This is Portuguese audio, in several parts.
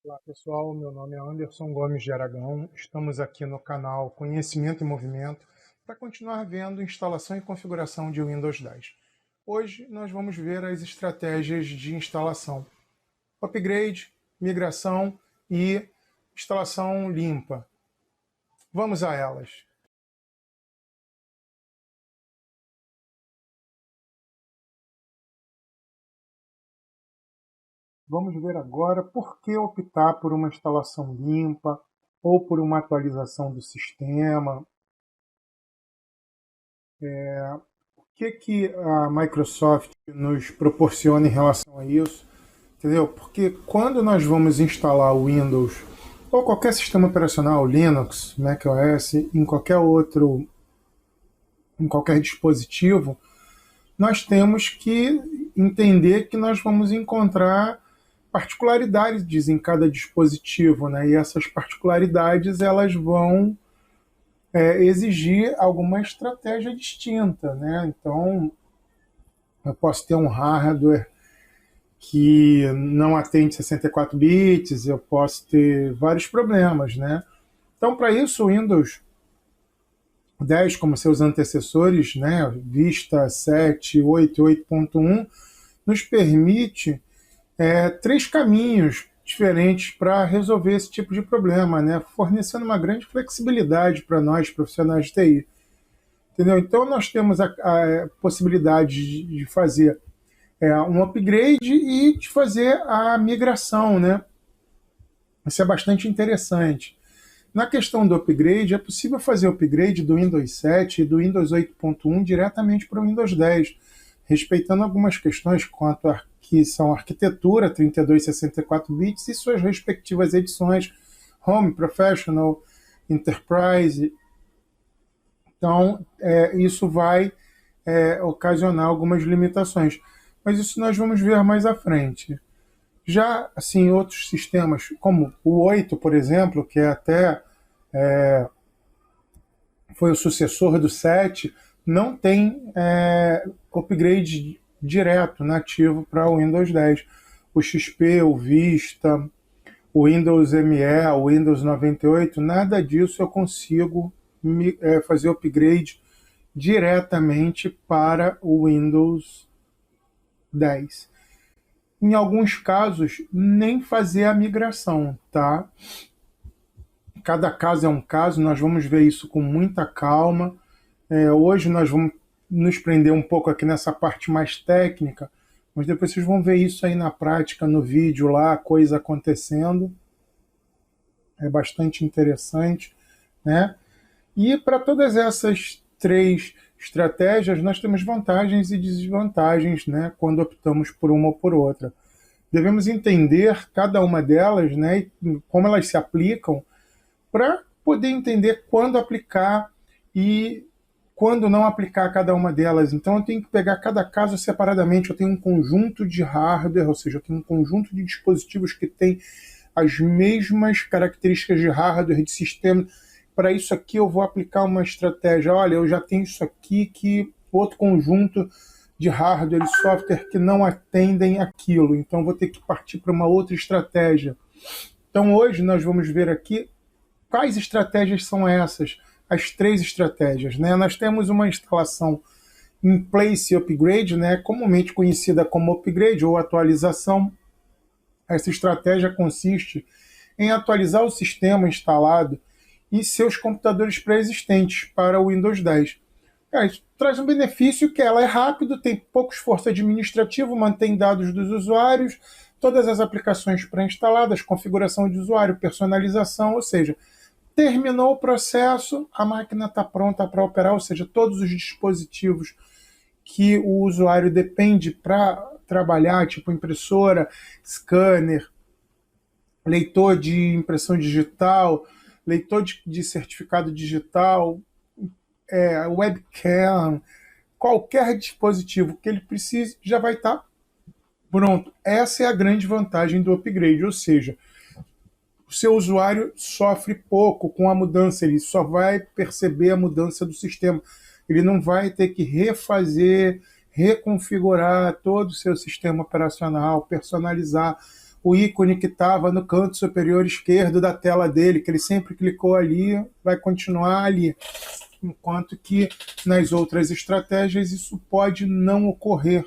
Olá pessoal, meu nome é Anderson Gomes de Aragão. Estamos aqui no canal Conhecimento em Movimento para continuar vendo instalação e configuração de Windows 10. Hoje nós vamos ver as estratégias de instalação: upgrade, migração e instalação limpa. Vamos a elas. Vamos ver agora por que optar por uma instalação limpa ou por uma atualização do sistema. O que a Microsoft nos proporciona em relação a isso? Entendeu? Porque quando nós vamos instalar o Windows ou qualquer sistema operacional, Linux, macOS, em qualquer dispositivo, nós temos que entender que nós vamos encontrar particularidades em cada dispositivo, né? E essas particularidades elas vão exigir alguma estratégia distinta, né? Então, eu posso ter um hardware que não atende 64 bits, eu posso ter vários problemas, né? Então, para isso, o Windows 10, como seus antecessores, né, Vista 7, 8 e 8.1, nos permite três caminhos diferentes para resolver esse tipo de problema, né, fornecendo uma grande flexibilidade para nós, profissionais de TI. Entendeu? Então, nós temos a possibilidade de fazer um upgrade e de fazer a migração, né? Isso é bastante interessante. Na questão do upgrade, é possível fazer o upgrade do Windows 7 e do Windows 8.1 diretamente para o Windows 10, respeitando algumas questões quanto a que são arquitetura 32 e 64 bits e suas respectivas edições Home, Professional, Enterprise. Então, isso vai ocasionar algumas limitações. Mas isso nós vamos ver mais à frente. Já assim, outros sistemas, como o 8, por exemplo, que até foi o sucessor do 7, não tem upgrade direto, nativo para o Windows 10. O XP, o Vista, o Windows ME, o Windows 98, nada disso eu consigo fazer upgrade diretamente para o Windows 10. Em alguns casos, nem fazer a migração, tá? Cada caso é um caso, nós vamos ver isso com muita calma. Hoje nós vamos nos prender um pouco aqui nessa parte mais técnica, mas depois vocês vão ver isso aí na prática, no vídeo lá, a coisa acontecendo. É bastante interessante, né? E para todas essas três estratégias, nós temos vantagens e desvantagens, né, quando optamos por uma ou por outra. Devemos entender cada uma delas, né, e como elas se aplicam, para poder entender quando aplicar e quando não aplicar cada uma delas. Então, eu tenho que pegar cada caso separadamente. Eu tenho um conjunto de hardware, ou seja, eu tenho um conjunto de dispositivos que têm as mesmas características de hardware, de sistema. Para isso aqui eu vou aplicar uma estratégia. Olha, eu já tenho isso aqui, que outro conjunto de hardware e software que não atendem aquilo. Então vou ter que partir para uma outra estratégia. Então hoje nós vamos ver aqui quais estratégias são essas, as três estratégias, né? Nós temos uma instalação in place upgrade, né, comumente conhecida como upgrade ou atualização. Essa estratégia consiste em atualizar o sistema instalado e seus computadores pré-existentes para o Windows 10. Isso traz um benefício que ela é rápido, tem pouco esforço administrativo, mantém dados dos usuários, todas as aplicações pré-instaladas, configuração de usuário, personalização, ou seja, terminou o processo, a máquina está pronta para operar, ou seja, todos os dispositivos que o usuário depende para trabalhar, tipo impressora, scanner, leitor de impressão digital, leitor de certificado digital, webcam, qualquer dispositivo que ele precise já vai estar pronto. Essa é a grande vantagem do upgrade, ou seja, o seu usuário sofre pouco com a mudança, ele só vai perceber a mudança do sistema. Ele não vai ter que refazer, reconfigurar todo o seu sistema operacional, personalizar o ícone que estava no canto superior esquerdo da tela dele, que ele sempre clicou ali, vai continuar ali. Enquanto que nas outras estratégias isso pode não ocorrer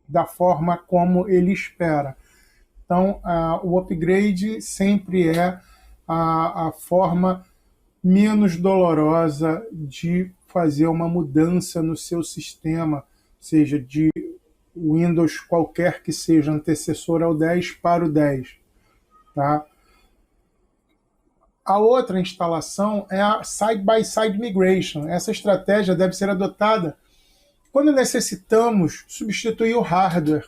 da forma como ele espera. Então, o upgrade sempre é a forma menos dolorosa de fazer uma mudança no seu sistema, seja de Windows qualquer que seja antecessor ao 10 para o 10. Tá? A outra instalação é a side-by-side migration. Essa estratégia deve ser adotada quando necessitamos substituir o hardware.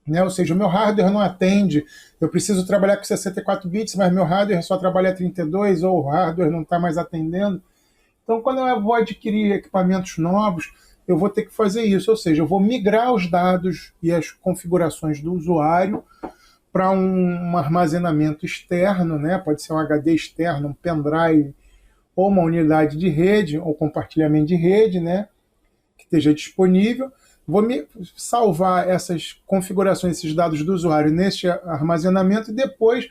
Né? Ou seja, o meu hardware não atende, eu preciso trabalhar com 64 bits, mas meu hardware só trabalha 32, ou o hardware não está mais atendendo. Então, quando eu vou adquirir equipamentos novos, eu vou ter que fazer isso, ou seja, eu vou migrar os dados e as configurações do usuário para um armazenamento externo, né? Pode ser um HD externo, um pendrive, ou uma unidade de rede, ou compartilhamento de rede, né? Que esteja disponível. Vou me salvar essas configurações, esses dados do usuário neste armazenamento e depois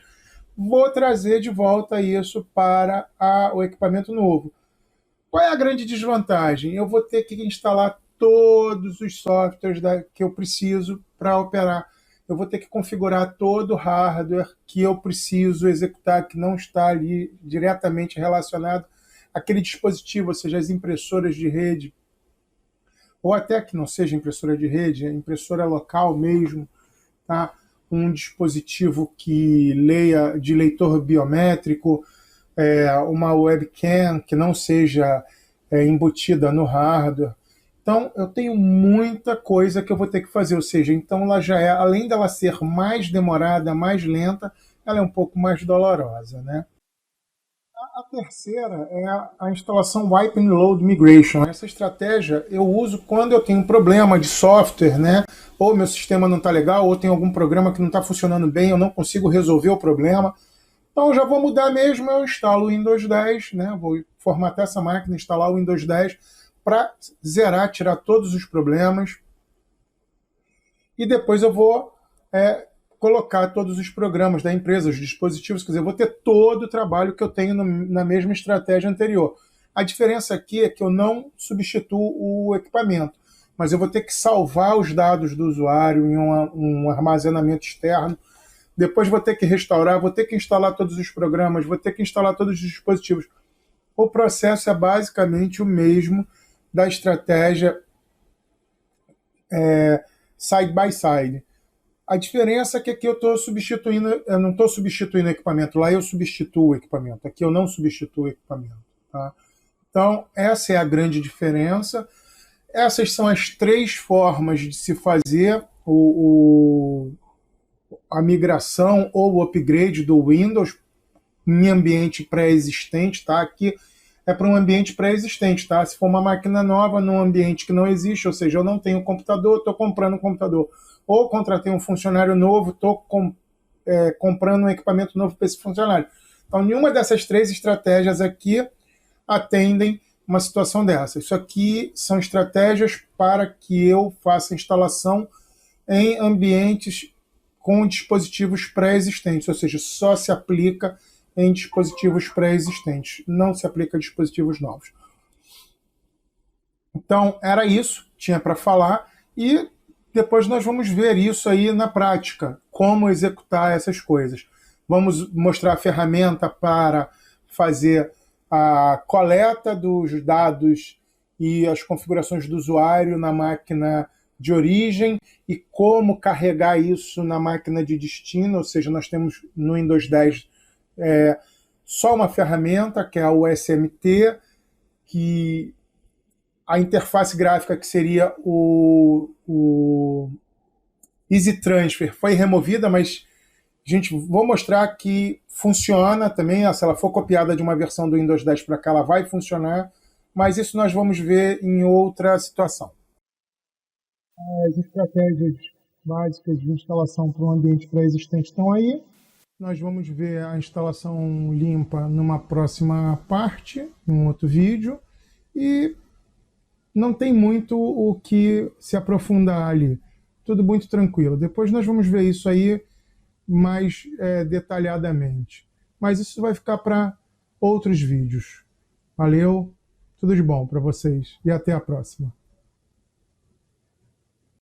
vou trazer de volta isso para o equipamento novo. Qual é a grande desvantagem? Eu vou ter que instalar todos os softwares que eu preciso para operar. Eu vou ter que configurar todo o hardware que eu preciso executar, que não está ali diretamente relacionado àquele dispositivo, ou seja, as impressoras de rede, ou até que não seja impressora de rede, impressora local mesmo, tá? Um dispositivo que leia de leitor biométrico, uma webcam que não seja embutida no hardware. Então, eu tenho muita coisa que eu vou ter que fazer, ou seja, então ela já é, além dela ser mais demorada, mais lenta, ela é um pouco mais dolorosa, né? A terceira é a instalação Wipe and Load Migration. Essa estratégia eu uso quando eu tenho um problema de software, né? Ou meu sistema não está legal, ou tem algum programa que não está funcionando bem, eu não consigo resolver o problema. Então eu já vou mudar mesmo, eu instalo o Windows 10, né? Vou formatar essa máquina, instalar o Windows 10 para zerar, tirar todos os problemas. E depois eu vou colocar todos os programas da empresa, os dispositivos, quer dizer, eu vou ter todo o trabalho que eu tenho na mesma estratégia anterior. A diferença aqui é que eu não substituo o equipamento, mas eu vou ter que salvar os dados do usuário em um armazenamento externo, depois vou ter que restaurar, vou ter que instalar todos os programas, vou ter que instalar todos os dispositivos. O processo é basicamente o mesmo da estratégia side by side. A diferença é que aqui eu não estou substituindo o equipamento, lá eu substituo o equipamento, aqui eu não substituo o equipamento. Tá? Então, essa é a grande diferença. Essas são as 3 formas de se fazer a migração ou o upgrade do Windows em ambiente pré-existente. Tá? Aqui é para um ambiente pré-existente. Tá? Se for uma máquina nova num ambiente que não existe, ou seja, eu não tenho computador, estou comprando um computador. Ou contratei um funcionário novo, estou comprando um equipamento novo para esse funcionário. Então, nenhuma dessas 3 estratégias aqui atendem uma situação dessa. Isso aqui são estratégias para que eu faça instalação em ambientes com dispositivos pré-existentes, ou seja, só se aplica em dispositivos pré-existentes, não se aplica a dispositivos novos. Então, era isso, tinha para falar, e depois nós vamos ver isso aí na prática, como executar essas coisas. Vamos mostrar a ferramenta para fazer a coleta dos dados e as configurações do usuário na máquina de origem e como carregar isso na máquina de destino, ou seja, nós temos no Windows 10 só uma ferramenta, que é o SMT, que a interface gráfica, que seria o Easy Transfer, foi removida, mas vou mostrar que funciona também. Se ela for copiada de uma versão do Windows 10 para cá, ela vai funcionar, mas isso nós vamos ver em outra situação. As estratégias básicas de instalação para um ambiente pré-existente estão aí. Nós vamos ver a instalação limpa numa próxima parte, num outro vídeo, e não tem muito o que se aprofundar ali. tudo muito tranquilo. Depois nós vamos ver isso aí mais detalhadamente. Mas isso vai ficar para outros vídeos. Valeu, tudo de bom para vocês e até a próxima.